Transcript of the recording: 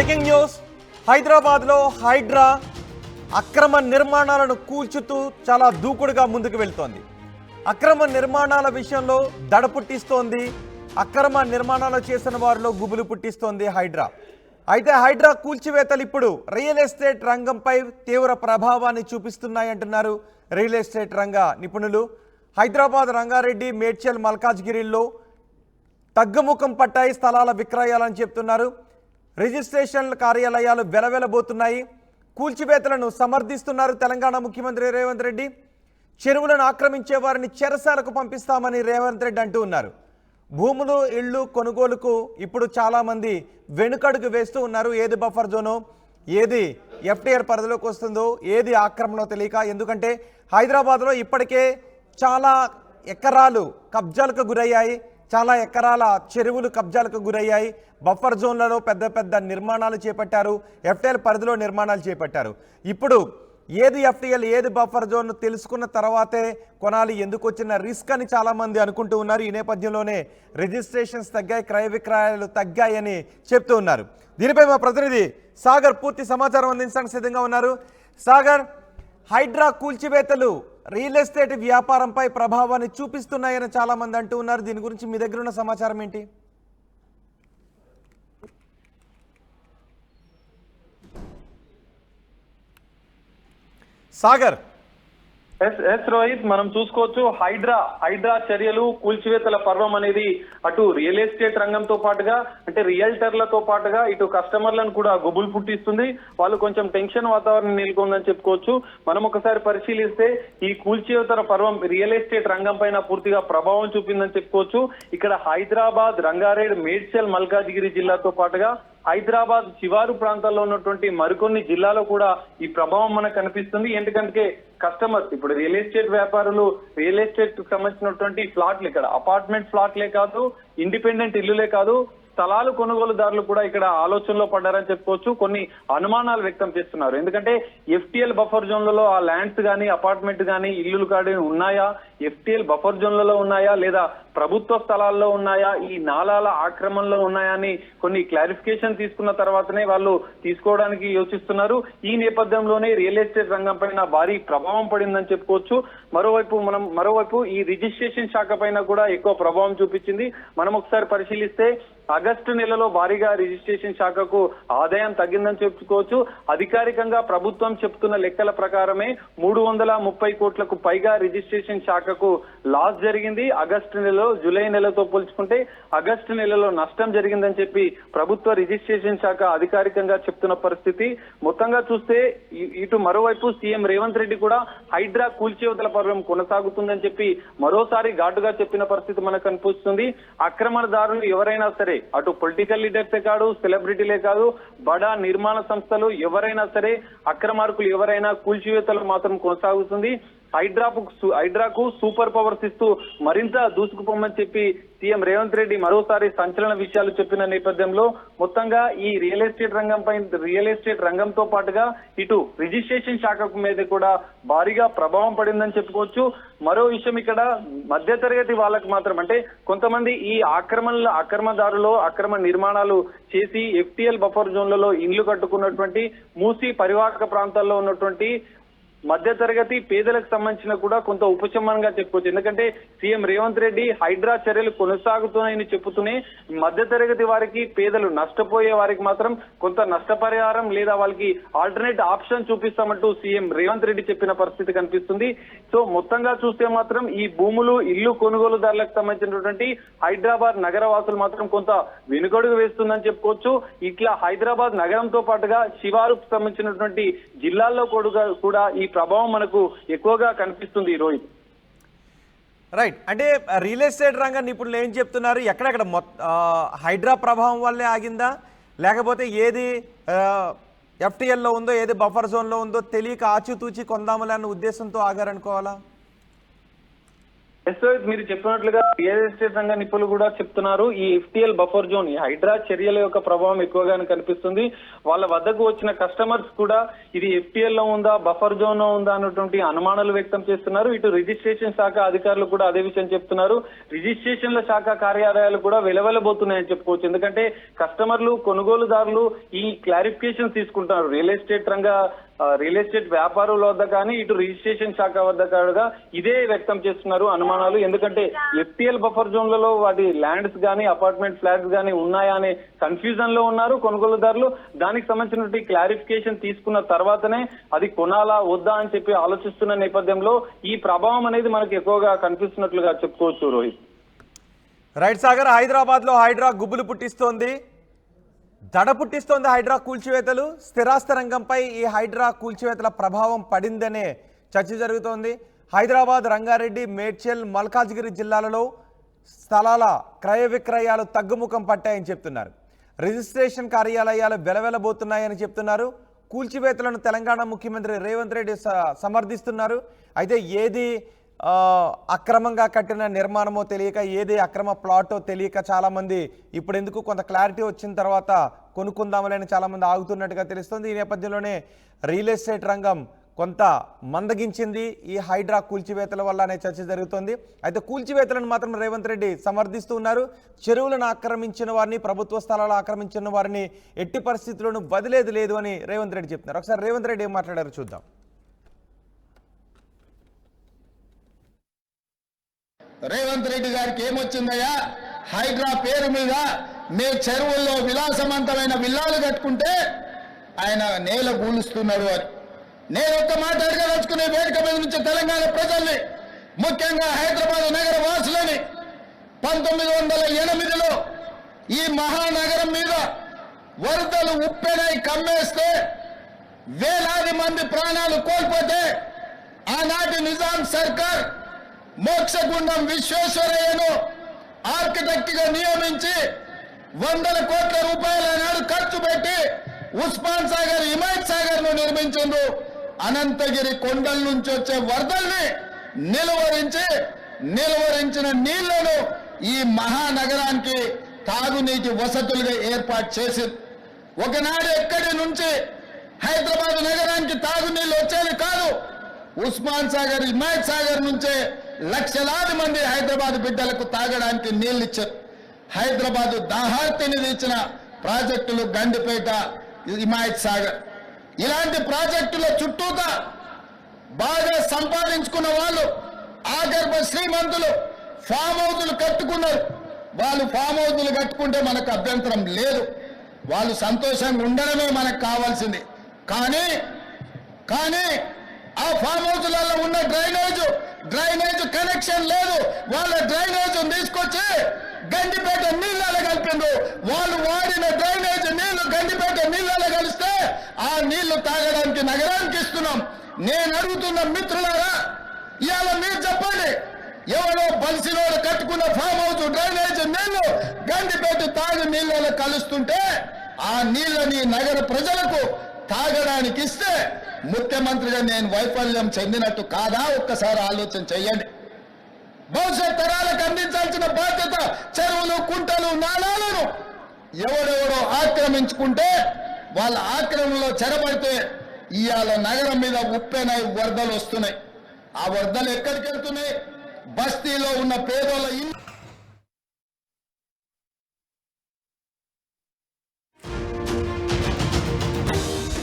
Breaking news. హైదరాబాద్లో హైడ్రా అక్రమ నిర్మాణాలను కూల్చుతూ చాలా దూకుడుగా ముందుకు వెళ్తోంది. అక్రమ నిర్మాణాల విషయంలో దడ పుట్టిస్తోంది. అక్రమ నిర్మాణాలు చేసిన వారిలో గుబులు పుట్టిస్తోంది హైడ్రా. అయితే హైడ్రా కూల్చివేతలు ఇప్పుడు రియల్ ఎస్టేట్ రంగంపై తీవ్ర ప్రభావాన్ని చూపిస్తున్నాయంటున్నారు రియల్ ఎస్టేట్ రంగ నిపుణులు. హైదరాబాద్, రంగారెడ్డి, మేడ్చల్, మల్కాజ్గిరిలో తగ్గుముఖం పట్టాయి స్థలాల విక్రయాలని చెప్తున్నారు. రిజిస్ట్రేషన్ కార్యాలయాలు వెలవెలబోతున్నాయి. కూల్చివేతలను సమర్థిస్తున్నారు తెలంగాణ ముఖ్యమంత్రి రేవంత్ రెడ్డి. చెరువులను ఆక్రమించే వారిని చెరసాలకు పంపిస్తామని రేవంత్ రెడ్డి అంటూ ఉన్నారు. భూములు, ఇళ్ళు కొనుగోలుకు ఇప్పుడు చాలామంది వెనుకడుగు వేస్తూ ఉన్నారు. ఏది బఫర్ జోనో, ఏది ఎఫ్టీఆర్ పరిధిలోకి వస్తుందో, ఏది ఆక్రమణలో తెలియక. ఎందుకంటే హైదరాబాద్లో ఇప్పటికే చాలా ఎకరాలు కబ్జాలకు గురయ్యాయి. చాలా ఎకరాల చెరువులు కబ్జాలకు గురయ్యాయి. బఫర్ జోన్లలో పెద్ద పెద్ద నిర్మాణాలు చేపట్టారు. ఎఫ్టీఎల్ పరిధిలో నిర్మాణాలు చేపట్టారు. ఇప్పుడు ఏది ఎఫ్టీఎల్, ఏది బఫర్ జోన్ తెలుసుకున్న తర్వాతే కొనాలి. ఎందుకు వచ్చిన రిస్క్ అని చాలామంది అనుకుంటూ ఉన్నారు. ఈ నేపథ్యంలోనే రిజిస్ట్రేషన్స్ తగ్గాయి, క్రయ విక్రయాలు తగ్గాయని చెప్తూ ఉన్నారు. దీనిపై మా ప్రతినిధి సాగర్ పూర్తి సమాచారం అందించడానికి సిద్ధంగా ఉన్నారు. సాగర్, హైడ్రా కూల్చివేతలు రియల్ ఎస్టేట్ వ్యాపారంపై ప్రభావాన్ని చూపిస్తున్నాయని చాలా మంది అంటూ ఉన్నారు. దీని గురించి మీ దగ్గర ఉన్న సమాచారం ఏంటి? సాగర్. ఎస్ రోహిత్, మనం చూసుకోవచ్చు హైడ్రా చర్యలు, కూల్చివేతల పర్వం అనేది అటు రియల్ ఎస్టేట్ రంగంతో పాటుగా అంటే రియల్టర్లతో పాటుగా ఇటు కస్టమర్లను కూడా గుబులు పుట్టిస్తుంది. వాళ్ళు కొంచెం టెన్షన్ వాతావరణం నెలకొందని చెప్పుకోవచ్చు. మనం ఒకసారి పరిశీలిస్తే ఈ కూల్చివేతల పర్వం రియల్ ఎస్టేట్ రంగం పైన పూర్తిగా ప్రభావం చూపిందని చెప్పుకోవచ్చు. ఇక్కడ హైదరాబాద్, రంగారెడ్డి, మేడ్చల్, మల్కాజ్గిరి జిల్లాతో పాటుగా హైదరాబాద్ శివారు ప్రాంతాల్లో ఉన్నటువంటి మరికొన్ని జిల్లాలో కూడా ఈ ప్రభావం మనకు కనిపిస్తుంది. ఎందుకంటే కస్టమర్స్ ఇప్పుడు రియల్ ఎస్టేట్ వ్యాపారులు రియల్ ఎస్టేట్ కు సంబంధించినటువంటి ఫ్లాట్లు, ఇక్కడ అపార్ట్మెంట్ ఫ్లాట్లే కాదు, ఇండిపెండెంట్ ఇల్లులే కాదు, స్థలాలు కొనుగోలుదారులు కూడా ఇక్కడ ఆలోచనలో పడ్డారని చెప్పుకోవచ్చు. కొన్ని అనుమానాలు వ్యక్తం చేస్తున్నారు. ఎందుకంటే ఎఫ్టీఎల్ బఫర్ జోన్లలో ఆ ల్యాండ్స్ కానీ, అపార్ట్మెంట్ కానీ, ఇల్లులు కానీ ఉన్నాయా, ఎఫ్టీఎల్ బఫర్ జోన్లలో ఉన్నాయా, లేదా ప్రభుత్వ స్థలాల్లో ఉన్నాయా, ఈ నాలాల ఆక్రమణలో ఉన్నాయా అని కొన్ని క్లారిఫికేషన్ తీసుకున్న తర్వాతనే వాళ్ళు తీసుకోవడానికి యోచిస్తున్నారు. ఈ నేపథ్యంలోనే రియల్ ఎస్టేట్ రంగం పైన భారీ ప్రభావం పడిందని చెప్పుకోవచ్చు. మరోవైపు ఈ రిజిస్ట్రేషన్ శాఖ పైన కూడా ఎక్కువ ప్రభావం చూపించింది. మనం ఒకసారి పరిశీలిస్తే ఆగస్టు నెలలో భారీగా రిజిస్ట్రేషన్ శాఖకు ఆదాయం తగ్గిందని చెప్పుకోవచ్చు. అధికారికంగా ప్రభుత్వం చెప్తున్న లెక్కల ప్రకారమే 330 కోట్లకు పైగా రిజిస్ట్రేషన్ శాఖకు లాస్ జరిగింది. ఆగస్టు నెలలో జూలై నెలతో పోల్చుకుంటే ఆగస్టు నెలలో నష్టం జరిగిందని చెప్పి ప్రభుత్వ రిజిస్ట్రేషన్ శాఖ అధికారికంగా చెప్తున్న పరిస్థితి. మొత్తంగా చూస్తే ఇటు మరోవైపు సీఎం రేవంత్ రెడ్డి కూడా హైడ్రా కూల్చివేతల పర్వం కొనసాగుతుందని చెప్పి మరోసారి ఘాటుగా చెప్పిన పరిస్థితి మనకు కనిపిస్తుంది. ఆక్రమణదారులు ఎవరైనా సరే, అటు పొలిటికల్ లీడర్సే కాదు, సెలబ్రిటీలే కాదు, బడా నిర్మాణ సంస్థలు ఎవరైనా సరే, అక్రమార్కులు ఎవరైనా కూల్చివేతలు మాత్రం కొనసాగుతుంది. హైడ్రాకు సూపర్ పవర్స్ ఇస్తూ మరింత దూసుకుపోమని చెప్పి సీఎం రేవంత్ రెడ్డి మరోసారి సంచలన విషయాలు చెప్పిన నేపథ్యంలో మొత్తంగా ఈ రియల్ ఎస్టేట్ రంగంతో పాటుగా ఇటు రిజిస్ట్రేషన్ శాఖ మీద కూడా భారీగా ప్రభావం పడిందని చెప్పుకోవచ్చు. మరో విషయం, ఇక్కడ మధ్యతరగతి వాళ్ళకు మాత్రం అంటే కొంతమంది ఈ అక్రమదారులు అక్రమ నిర్మాణాలు చేసి ఎఫ్టీఎల్ బఫర్ జోన్లలో ఇండ్లు కట్టుకున్నటువంటి మూసీ పరివాహక ప్రాంతాల్లో ఉన్నటువంటి మధ్యతరగతి పేదలకు సంబంధించిన కూడా కొంత ఉపశమనంగా చెప్పుకోవచ్చు. ఎందుకంటే సీఎం రేవంత్ రెడ్డి హైడ్రా చర్యలు కొనసాగుతున్నాయని చెబుతూనే మధ్యతరగతి వారికి, పేదలు నష్టపోయే వారికి మాత్రం కొంత నష్టపరిహారం లేదా వాళ్ళకి ఆల్టర్నేట్ ఆప్షన్ చూపిస్తామంటూ సీఎం రేవంత్ రెడ్డి చెప్పిన పరిస్థితి కనిపిస్తుంది. సో మొత్తంగా చూస్తే మాత్రం ఈ భూములు, ఇల్లు కొనుగోలుదారులకు సంబంధించినటువంటి హైదరాబాద్ నగర వాసులు మాత్రం కొంత వెనుకడుగు వేస్తుందని చెప్పుకోవచ్చు. ఇట్లా హైదరాబాద్ నగరంతో పాటుగా శివారుకు సంబంధించినటువంటి జిల్లాల్లో కూడా ఈ ప్రభావం మనకు ఎక్కువగా కనిపిస్తుంది. రోహిత్, రైట్. అంటే రియల్ ఎస్టేట్ రంగ నిపుణులు ఏం చెప్తున్నారు? ఎక్కడెక్కడ హైడ్రా ప్రభావం వల్లే ఆగిందా, లేకపోతే ఏది ఎఫ్టీఎల్లో ఉందో, ఏది బఫర్ జోన్లో ఉందో తెలియక ఆచితూచి కొందాములే అన్న ఉద్దేశంతో ఆగారనుకోవాలా? ఎస్ రోహిత్, మీరు చెప్పినట్లుగా రియల్ ఎస్టేట్ రంగ నిపుణులు కూడా చెప్తున్నారు ఈ ఎఫ్టీఎల్ బఫర్ జోన్, ఈ హైడ్రా చర్యల యొక్క ప్రభావం ఎక్కువగానే కనిపిస్తుంది. వాళ్ళ వద్దకు వచ్చిన కస్టమర్స్ కూడా ఇది ఎఫ్టీఎల్ లో ఉందా, బఫర్ జోన్ లో ఉందా అన్నటువంటి అనుమానాలు వ్యక్తం చేస్తున్నారు. ఇటు రిజిస్ట్రేషన్ శాఖ అధికారులు కూడా అదే విషయం చెప్తున్నారు. రిజిస్ట్రేషన్ల శాఖ కార్యాలయాలు కూడా వెలవెలబోతున్నాయని చెప్పుకోవచ్చు. ఎందుకంటే కస్టమర్లు, కొనుగోలుదారులు ఈ క్లారిఫికేషన్ తీసుకుంటున్నారు. రియల్ ఎస్టేట్ వ్యాపారుల వద్ద కానీ ఇటు రిజిస్ట్రేషన్ శాఖ వద్ద కూడా ఇదే వ్యక్తం చేస్తున్నారు అనుమానాలు. ఎందుకంటే ఎఫ్టీఎల్ బఫర్ జోన్లలో వాటి ల్యాండ్స్ కానీ అపార్ట్మెంట్ ఫ్లాట్స్ కానీ ఉన్నాయా అనే కన్ఫ్యూజన్ లో ఉన్నారు కొనుగోలుదారులు. దానికి సంబంధించినటువంటి క్లారిఫికేషన్ తీసుకున్న తర్వాతనే అది కొనాలా వద్దా అని చెప్పి ఆలోచిస్తున్న నేపథ్యంలో ఈ ప్రభావం అనేది మనకు ఎక్కువగా కనిపిస్తున్నట్లుగా చెప్పుకోవచ్చు రోహిత్. రైట్ సాగర్, హైదరాబాద్ లో హైడ్రా గుబులు పుట్టిస్తోంది, దడ పుట్టిస్తోంది హైడ్రా కూల్చివేతలు. స్థిరాస్తి రంగంపై ఈ హైడ్రా కూల్చివేతల ప్రభావం పడిందనే చర్చ జరుగుతోంది. హైదరాబాద్, రంగారెడ్డి, మేడ్చల్, మల్కాజ్గిరి జిల్లాలలో స్థలాల క్రయ విక్రయాలు తగ్గుముఖం పట్టాయని చెప్తున్నారు. రిజిస్ట్రేషన్ కార్యాలయాలు వెలవెలబోతున్నాయని చెప్తున్నారు. కూల్చివేతలను తెలంగాణ ముఖ్యమంత్రి రేవంత్ రెడ్డి సమర్థిస్తున్నారు. అయితే ఏది అక్రమంగా కట్టిన నిర్మాణమో తెలియక, ఏది అక్రమ ప్లాటో తెలియక చాలామంది ఇప్పుడు ఎందుకు కొంత క్లారిటీ వచ్చిన తర్వాత కొనుక్కుందామని చాలామంది ఆగుతున్నట్టుగా తెలుస్తుంది. ఈ నేపథ్యంలోనే రియల్ ఎస్టేట్ రంగం కొంత మందగించింది ఈ హైడ్రా కూల్చివేతల వల్ల అనే చర్చ జరుగుతోంది. అయితే కూల్చివేతలను మాత్రం రేవంత్ రెడ్డి సమర్థిస్తూ ఉన్నారు. చెరువులను ఆక్రమించిన వారిని, ప్రభుత్వ స్థలాలు ఆక్రమించిన వారిని ఎట్టి పరిస్థితుల్లోనూ వదిలేది లేదు అని రేవంత్ రెడ్డి చెప్తున్నారు. ఒకసారి రేవంత్ రెడ్డి ఏం మాట్లాడారు చూద్దాం. రేవంత్ రెడ్డి గారికి ఏమొచ్చిందయ్యా, హైడ్రా పేరు మీద మే చెరువుల్లో విలాసవంతమైన విల్లాలు కట్టుకుంటే ఆయన నేల గూలుస్తున్నాడు అని నేను ఒక్క మాట అడగదలుచుకునే వేదిక మీద నుంచి తెలంగాణ ప్రజల్ని, ముఖ్యంగా హైదరాబాద్ నగర వాసులని, 1908లో ఈ మహానగరం మీద వరదలు ఉప్పెనై కమ్మేస్తే వేలాది మంది ప్రాణాలు కోల్పోతే ఆనాటి నిజాం సర్కార్ మోక్షగుండం విశ్వేశ్వరయ్యను ఆర్కిటెక్ట్ గా నియమించి 100 కోట్ల రూపాయల నాడు ఖర్చు పెట్టి ఉస్మాన్ సాగర్, హిమాయత్ సాగర్ ను నిర్మించిండ్రు. అనంతగిరి కొండల నుంచి వచ్చే వరదల్ని నిలువరించిన నీళ్లను ఈ మహానగరానికి తాగునీటి వసతులుగా ఏర్పాటు చేసింది. ఒకనాడు ఎక్కడి నుంచి హైదరాబాద్ నగరానికి తాగునీళ్లు వచ్చేది కాదు, ఉస్మాన్ సాగర్, హిమాయత్ సాగర్ నుంచే లక్షలాది మంది హైదరాబాద్ బిడ్డలకు తాగడానికి నీళ్లు ఇచ్చారు. హైదరాబాద్ దాహార్తిని తీర్చిన ప్రాజెక్టులు గండిపేట, హిమాయత్ సాగర్. ఇలాంటి ప్రాజెక్టుల చుట్టూతా బాగా సంపాదించుకున్న వాళ్ళు, ఆగర్భ శ్రీమంతులు ఫామ్ హౌజులు కట్టుకున్నారు. వాళ్ళు ఫామ్ హౌజులు కట్టుకుంటే మనకు అభ్యంతరం లేదు, వాళ్ళు సంతోషంగా ఉండడమే మనకు కావాల్సింది. కానీ ఆ ఫామ్ హౌజులలో ఉన్న డ్రైనేజ్ కనెక్షన్ లేదు. వాళ్ళ డ్రైనేజ్ తీసుకొచ్చి గండిపేట నీళ్ళలో కలిపిండు. వాళ్ళు వాడిన డ్రైనేజ్ నీళ్లు గండిపేట నీళ్ళలో కలిస్తే ఆ నీళ్లు తాగడానికి నగరానికి ఇస్తున్నాం. నేను అడుగుతున్న మిత్రులారా, ఇవాళ మీరు చెప్పండి, ఎవరో బలిసినోడు కట్టుకున్న ఫామ్ హౌస్ డ్రైనేజ్ నీళ్లు గండిపేట తాగు నీళ్ళలో కలుస్తుంటే ఆ నీళ్ళని నగర ప్రజలకు తాగడానికి ఇస్తే ముఖ్యమంత్రిగా నేను వైఫల్యం చెందినట్టు కాదా? ఒక్కసారి ఆలోచన చెయ్యండి. భవిష్యత్ తరాలకు అందించాల్సిన బాధ్యత చెరువులు, కుంటలు, నాలాలను ఎవరెవరో ఆక్రమించుకుంటే వాళ్ళ ఆక్రమణలో చెరబడితే ఇవాళ నగరం మీద ఉప్పెనై వరదలు వస్తున్నాయి. ఆ వరదలు ఎక్కడికి వెళ్తున్నాయి? బస్తీలో ఉన్న పేదోళ్ళ ఇల్లు